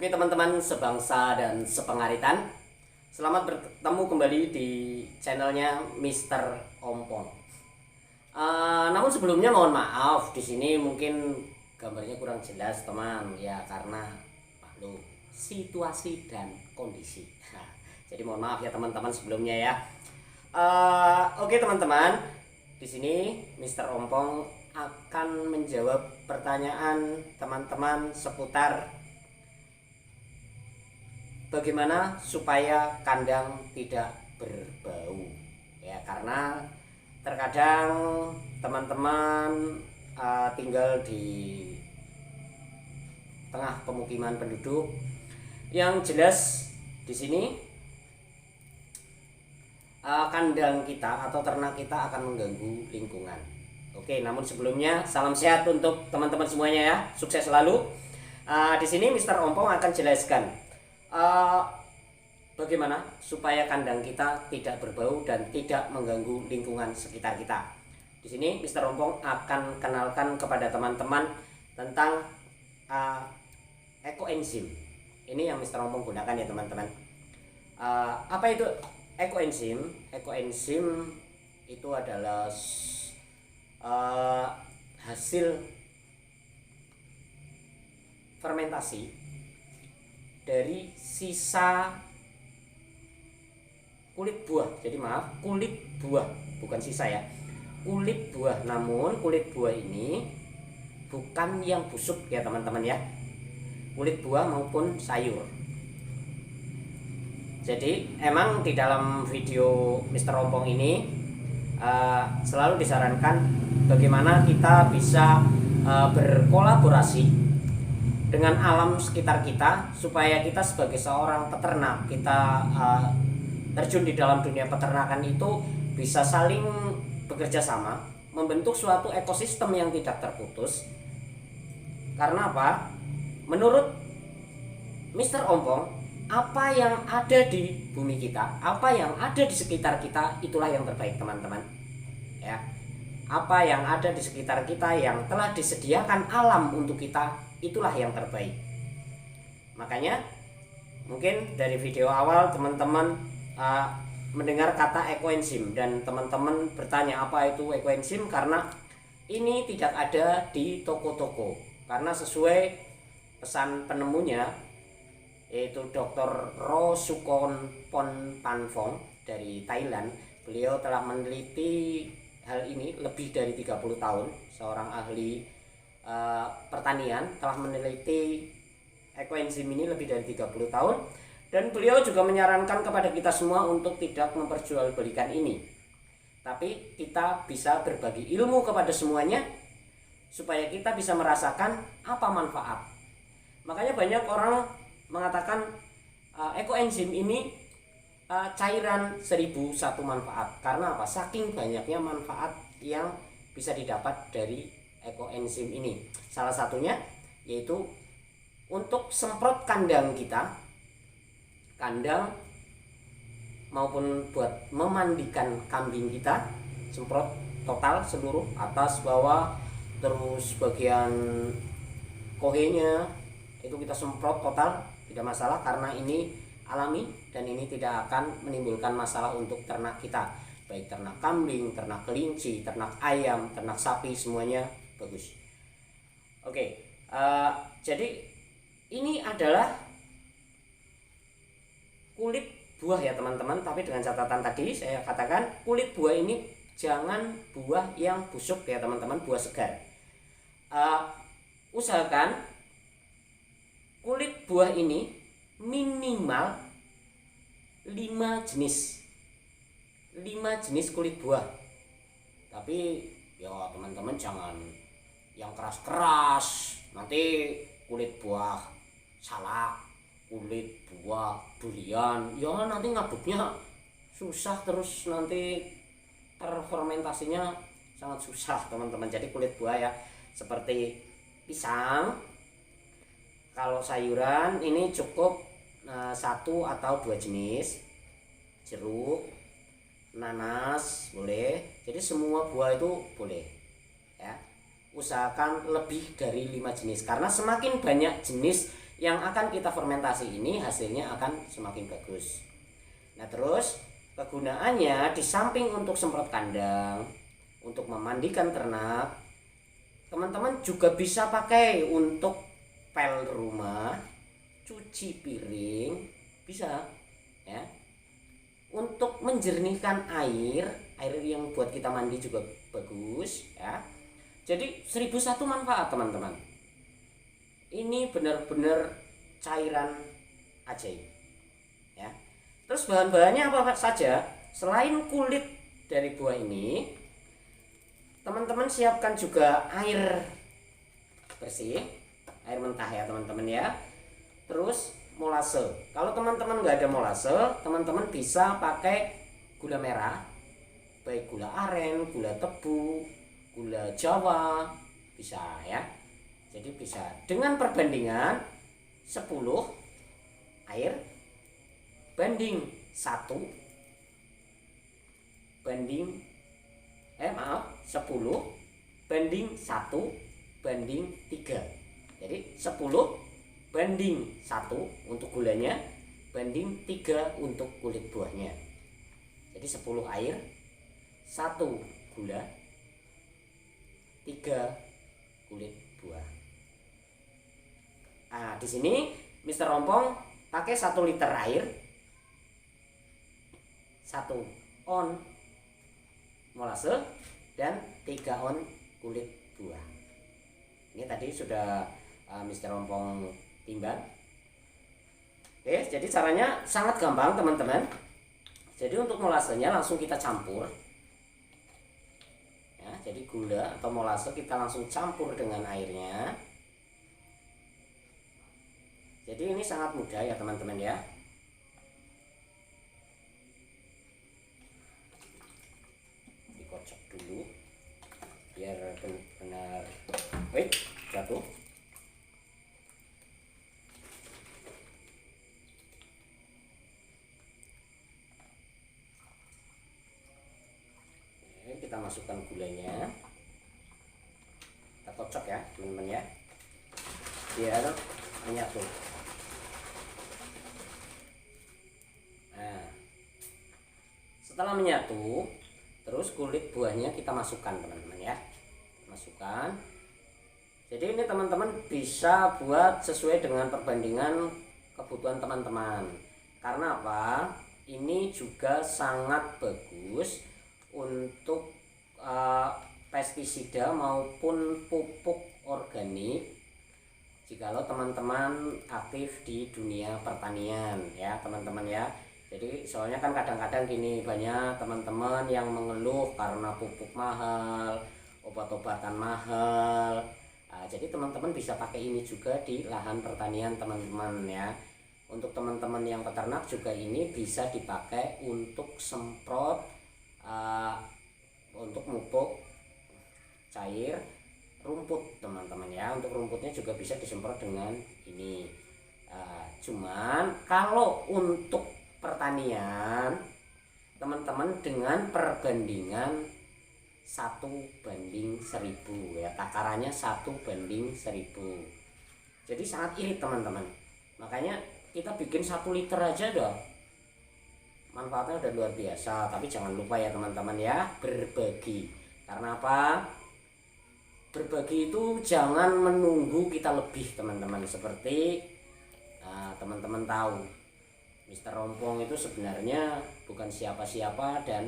Oke teman-teman sebangsa dan sepengaritan, selamat bertemu kembali di channelnya Mister Ompong. Namun sebelumnya mohon maaf, di sini mungkin gambarnya kurang jelas teman, ya karena maklum situasi dan kondisi. Jadi mohon maaf ya teman-teman sebelumnya ya. Oke teman-teman, di sini Mister Ompong akan menjawab pertanyaan teman-teman seputar bagaimana supaya kandang tidak berbau ya, karena terkadang teman-teman tinggal di tengah pemukiman penduduk yang jelas di sini kandang kita atau ternak kita akan mengganggu lingkungan. Oke, namun sebelumnya salam sehat untuk teman-teman semuanya ya, sukses selalu. Di sini Mister Ompong akan jelaskan bagaimana supaya kandang kita tidak berbau dan tidak mengganggu lingkungan sekitar kita. Di sini Mister Ompong akan kenalkan kepada teman-teman tentang ekoenzim. Ini yang Mister Ompong gunakan ya teman-teman. Apa itu ekoenzim? Ekoenzim itu adalah hasil fermentasi dari sisa kulit buah. Jadi maaf, kulit buah, bukan sisa ya, kulit buah. Namun kulit buah ini bukan yang busuk ya teman-teman ya, kulit buah maupun sayur. Jadi emang di dalam video Mister Ompong ini selalu disarankan bagaimana kita bisa berkolaborasi dengan alam sekitar kita, supaya kita sebagai seorang peternak, kita terjun di dalam dunia peternakan itu bisa saling bekerja sama, membentuk suatu ekosistem yang tidak terputus. Karena apa? Menurut Mister Ompong, apa yang ada di bumi kita, apa yang ada di sekitar kita, itulah yang terbaik teman-teman ya. Apa yang ada di sekitar kita yang telah disediakan alam untuk kita, itulah yang terbaik. Makanya mungkin dari video awal teman-teman mendengar kata ekoenzim dan teman-teman bertanya apa itu ekoenzim, karena ini tidak ada di toko-toko. Karena sesuai pesan penemunya, yaitu Dr. Ro Sukonpanfong dari Thailand. Beliau telah meneliti hal ini lebih dari 30 tahun. Seorang ahli pertanian telah meneliti ekoenzim ini lebih dari 30 tahun. Dan beliau juga menyarankan kepada kita semua untuk tidak memperjualbelikan ini, tapi kita bisa berbagi ilmu kepada semuanya supaya kita bisa merasakan apa manfaat. Makanya banyak orang mengatakan ekoenzim ini cairan 1001 manfaat. Karena apa? Saking banyaknya manfaat yang bisa didapat dari ekoenzim ini. Salah satunya yaitu untuk semprot kandang kita, kandang maupun buat memandikan kambing kita, semprot total seluruh atas bawah, terus bagian kohenya itu kita semprot total, tidak masalah karena ini alami dan ini tidak akan menimbulkan masalah untuk ternak kita, baik ternak kambing, ternak kelinci, ternak ayam, ternak sapi, semuanya bagus. Oke, jadi ini adalah kulit buah ya teman-teman, tapi dengan catatan tadi saya katakan kulit buah ini jangan buah yang busuk ya teman-teman, buah segar. Usahakan kulit buah ini minimal 5 jenis kulit buah. Tapi ya teman-teman jangan yang keras-keras, nanti kulit buah salak, kulit buah durian, ya nanti ngaduknya susah, terus nanti terfermentasinya sangat susah teman-teman. Jadi kulit buah ya seperti pisang, kalau sayuran ini cukup 1 atau 2 jenis, jeruk, nanas boleh. Jadi semua buah itu boleh ya. Usahakan lebih dari 5 jenis, karena semakin banyak jenis yang akan kita fermentasi ini hasilnya akan semakin bagus. Nah, terus kegunaannya di samping untuk semprot kandang, untuk memandikan ternak, teman-teman juga bisa pakai untuk pel rumah, cuci piring, bisa ya. Untuk menjernihkan air yang buat kita mandi juga bagus ya. Jadi 1001 manfaat teman-teman. Ini benar-benar cairan ajaib ya. Terus bahan-bahannya apa saja? Selain kulit dari buah ini, teman-teman siapkan juga air bersih, air mentah ya teman-teman ya. Terus molase. Kalau teman-teman nggak ada molase, teman-teman bisa pakai gula merah, baik gula aren, gula tebu, gula jawa, bisa ya. Jadi bisa dengan perbandingan 10 air banding 1 banding 10 banding 1 banding 3. Jadi 10 banding 1 untuk gulanya, banding 3 untuk kulit buahnya. Jadi 10 air, 1 gula, 3 kulit buah. Nah, di sini Mr. Rompong pakai 1 liter air, 1 on molase dan 3 on kulit buah. Ini tadi sudah Mr. Rompong timbang. Oke, jadi caranya sangat gampang teman-teman. Jadi untuk molasenya langsung kita campur ya, jadi gula atau molase kita langsung campur dengan airnya. Jadi ini sangat mudah ya teman-teman ya. Dikocok dulu biar benar-benar jatuh. Oke, kita masukkan gulanya. Kita kocok ya teman-teman ya, biar menyatu. Nah, setelah menyatu, terus kulit buahnya kita masukkan teman-teman ya, masukkan. Jadi ini teman-teman bisa buat sesuai dengan perbandingan kebutuhan teman-teman. Karena apa? Ini juga sangat bagus untuk pestisida maupun pupuk organik jikalau teman-teman aktif di dunia pertanian ya teman-teman ya. Jadi soalnya kan kadang-kadang gini, banyak teman-teman yang mengeluh karena pupuk mahal, obat-obatan mahal. Nah, jadi teman-teman bisa pakai ini juga di lahan pertanian teman-teman ya. Untuk teman-teman yang peternak juga ini bisa dipakai untuk semprot, untuk pupuk cair rumput teman-teman ya. Untuk rumputnya juga bisa disemprot dengan ini. Cuman kalau untuk pertanian teman-teman dengan perbandingan 1:1000 ya, takarannya 1:1000. Jadi sangat irit teman-teman. Makanya kita bikin 1 liter aja dong, manfaatnya udah luar biasa. Tapi jangan lupa ya teman-teman ya, berbagi. Karena apa? Berbagi itu jangan menunggu kita lebih teman-teman. Seperti teman-teman tahu, Mr. Rompong itu sebenarnya bukan siapa-siapa dan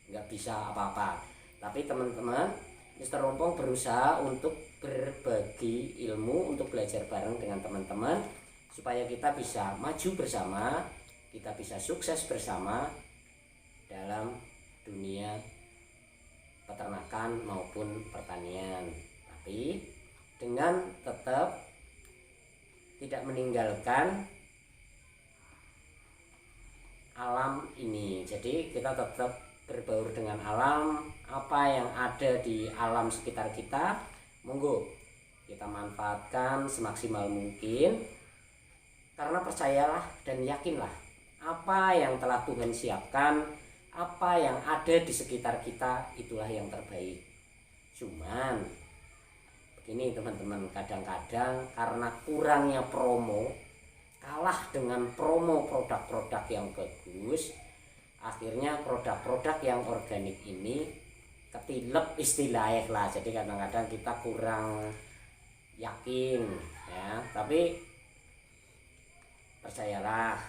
nggak bisa apa-apa. Tapi teman-teman, Mr. Rompong berusaha untuk berbagi ilmu, untuk belajar bareng dengan teman-teman, supaya kita bisa maju bersama, kita bisa sukses bersama dalam dunia peternakan maupun pertanian. Tapi dengan tetap tidak meninggalkan alam ini. Jadi kita tetap berbaur dengan alam. Apa yang ada di alam sekitar kita, monggo kita manfaatkan semaksimal mungkin. Karena percayalah dan yakinlah, apa yang telah Tuhan siapkan, apa yang ada di sekitar kita, itulah yang terbaik. Cuman Gini teman-teman, kadang-kadang karena kurangnya promo, kalah dengan promo produk-produk yang bagus, akhirnya produk-produk yang organik ini ketilep istilahnya lah. Jadi kadang-kadang kita kurang yakin ya, tapi percayalah,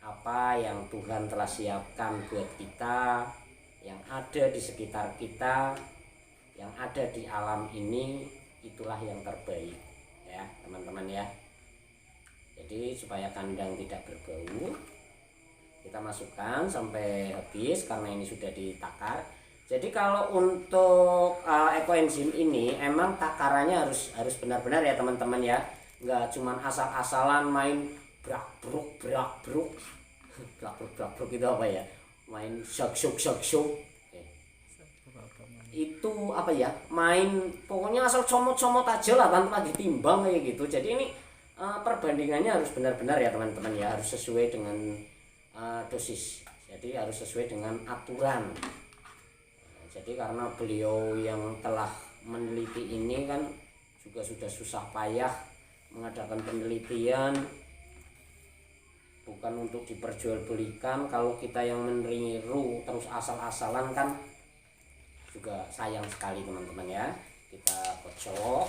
apa yang Tuhan telah siapkan buat kita, yang ada di sekitar kita, yang ada di alam ini, itulah yang terbaik ya teman-teman ya. Jadi supaya kandang tidak berbau, kita masukkan sampai habis karena ini sudah ditakar. Jadi kalau untuk ekoenzim ini emang takarannya harus benar-benar ya teman-teman ya, nggak cuman asal-asalan main brak-bruk itu apa ya, main syok itu apa ya, main pokoknya asal comot-comot aja lah tanpa ditimbang kayak gitu. Jadi ini perbandingannya harus benar-benar ya teman-teman ya, harus sesuai dengan dosis, jadi harus sesuai dengan aturan. Jadi karena beliau yang telah meneliti ini kan juga sudah susah payah mengadakan penelitian, bukan untuk diperjualbelikan. Kalau kita yang meniru terus asal-asalan kan juga sayang sekali teman-teman ya. Kita kocok,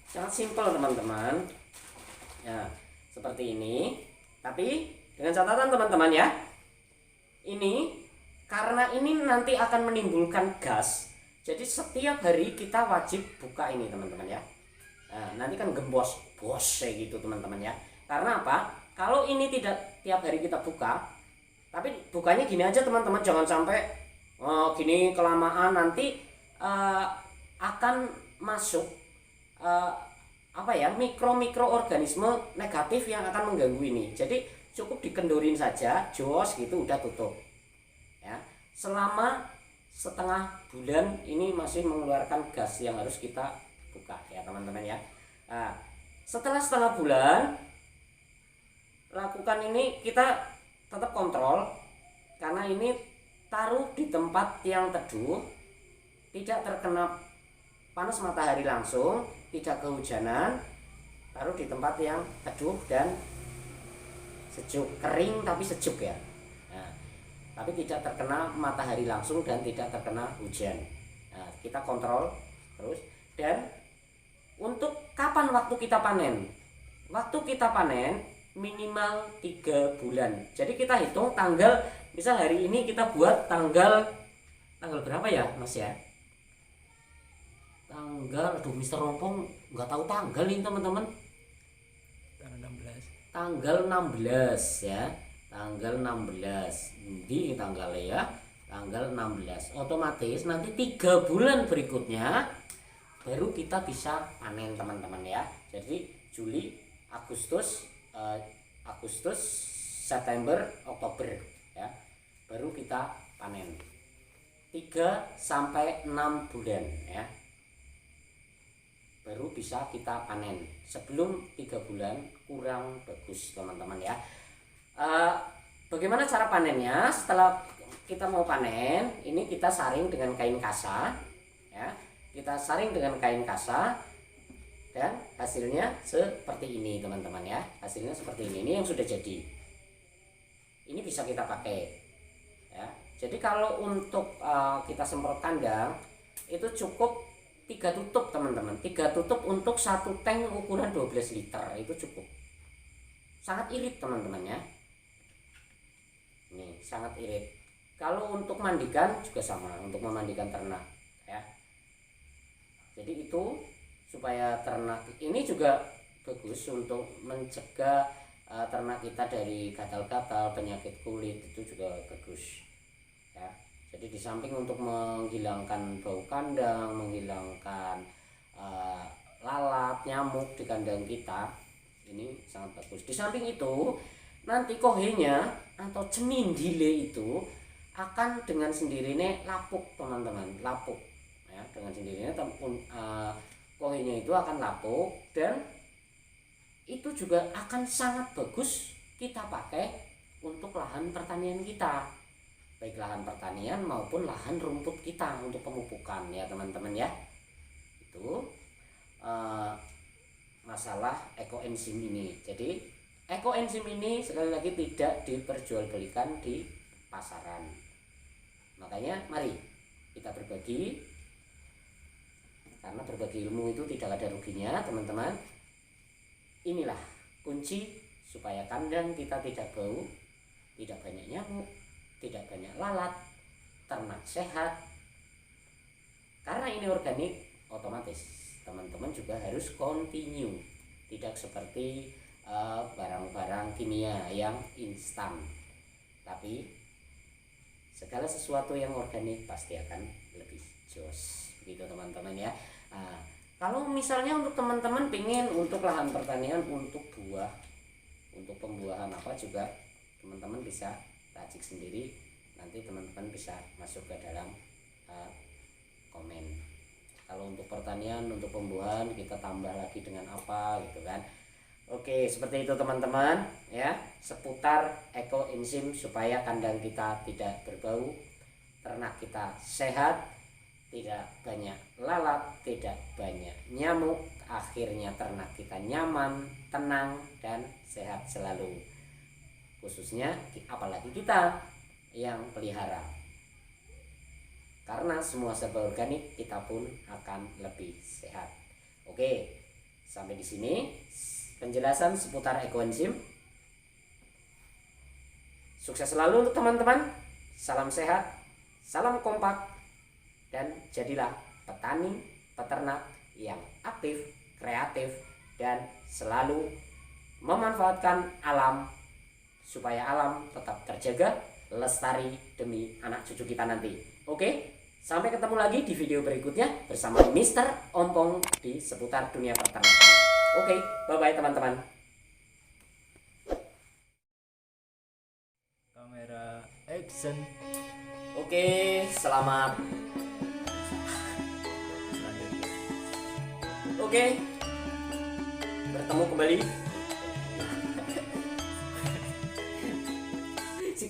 sangat simpel teman-teman ya, seperti ini. Tapi dengan catatan teman-teman ya, ini karena ini nanti akan menimbulkan gas, jadi setiap hari kita wajib buka ini teman-teman ya. Nah, nanti kan gembos kayak gitu teman-teman ya. Karena apa? Kalau ini tidak tiap hari kita buka, tapi bukanya gini aja teman-teman, jangan sampai gini kelamaan, nanti akan masuk mikroorganisme negatif yang akan mengganggu ini. Jadi cukup dikendorin saja, jos gitu, udah tutup ya. Selama setengah bulan ini masih mengeluarkan gas yang harus kita buka ya teman-teman ya. Nah, setelah setengah bulan lakukan ini, kita tetap kontrol karena ini taruh di tempat yang teduh, tidak terkena panas matahari langsung, tidak kehujanan, taruh di tempat yang teduh dan sejuk, kering tapi sejuk ya. Nah, tapi tidak terkena matahari langsung dan tidak terkena hujan. Nah, kita kontrol terus. Dan untuk kapan waktu kita panen? Waktu kita panen minimal 3 bulan. Jadi kita hitung tanggal, misal hari ini kita buat tanggal berapa ya Mas ya? Tanggal, Mister Rompong nggak tahu tanggal ini teman-teman. Tanggal 16 ya. Tanggal 16. Di tanggalnya ya. Tanggal 16. Otomatis nanti 3 bulan berikutnya baru kita bisa panen teman-teman ya. Jadi Juli, Agustus, September, Oktober ya, baru kita panen. 3 sampai 6 bulan ya, baru bisa kita panen. Sebelum 3 bulan kurang bagus teman-teman ya. Bagaimana cara panennya? Setelah kita mau panen, ini kita saring dengan kain kasa ya. Kita saring dengan kain kasa dan hasilnya seperti ini teman-teman ya. Hasilnya seperti ini yang sudah jadi. Ini bisa kita pakai ya. Jadi kalau untuk kita semprot kandang itu cukup 3 tutup teman-teman. 3 tutup untuk 1 tank ukuran 12 liter itu cukup. Sangat irit teman-teman ya. Ini sangat irit. Kalau untuk mandikan juga sama, untuk memandikan ternak ya. Jadi itu supaya ternak ini juga bagus untuk mencegah ternak kita dari gatal-gatal, penyakit kulit, itu juga bagus ya. Jadi di samping untuk menghilangkan bau kandang, menghilangkan lalat, nyamuk di kandang kita, ini sangat bagus. Di samping itu nanti kohenya atau cemindile itu akan dengan sendirinya lapuk teman-teman, lapuk ya. Dengan sendirinya kohenya itu akan lapuk, dan itu juga akan sangat bagus kita pakai untuk lahan pertanian kita, baik lahan pertanian maupun lahan rumput kita untuk pemupukan ya teman-teman ya. itu masalah ekoenzim ini. Jadi ekoenzim ini sekali lagi tidak diperjualbelikan di pasaran. Makanya mari kita berbagi, karena berbagi ilmu itu tidak ada ruginya teman-teman. Inilah kunci supaya kandang kita tidak bau, tidak banyak nyamuk, tidak banyak lalat, ternak sehat. Karena ini organik, otomatis teman-teman juga harus continue, tidak seperti barang-barang kimia yang instan. Tapi segala sesuatu yang organik pasti akan lebih jos, begitu teman-teman ya. Kalau misalnya untuk teman-teman pingin untuk lahan pertanian, untuk buah, untuk pembuahan apa juga, teman-teman bisa racik sendiri. Nanti teman-teman bisa masuk ke dalam komen. Kalau untuk pertanian, untuk pembuahan kita tambah lagi dengan apa gitu kan. Oke, seperti itu teman-teman ya, seputar ekoenzim supaya kandang kita tidak berbau, ternak kita sehat, tidak banyak lalat, tidak banyak nyamuk, akhirnya ternak kita nyaman, tenang dan sehat selalu. Khususnya apalagi kita yang pelihara. Karena semua serba organik, kita pun akan lebih sehat. Oke, sampai di sini penjelasan seputar ekoenzim. Sukses selalu untuk teman-teman. Salam sehat, salam kompak, dan jadilah petani, peternak yang aktif, kreatif, dan selalu memanfaatkan alam supaya alam tetap terjaga, lestari demi anak cucu kita nanti. Oke, sampai ketemu lagi di video berikutnya bersama Mr. Ompong di seputar dunia peternakan. Oke, bye-bye teman-teman. Kamera action. Oke, selamat. Oke, bertemu kembali. Si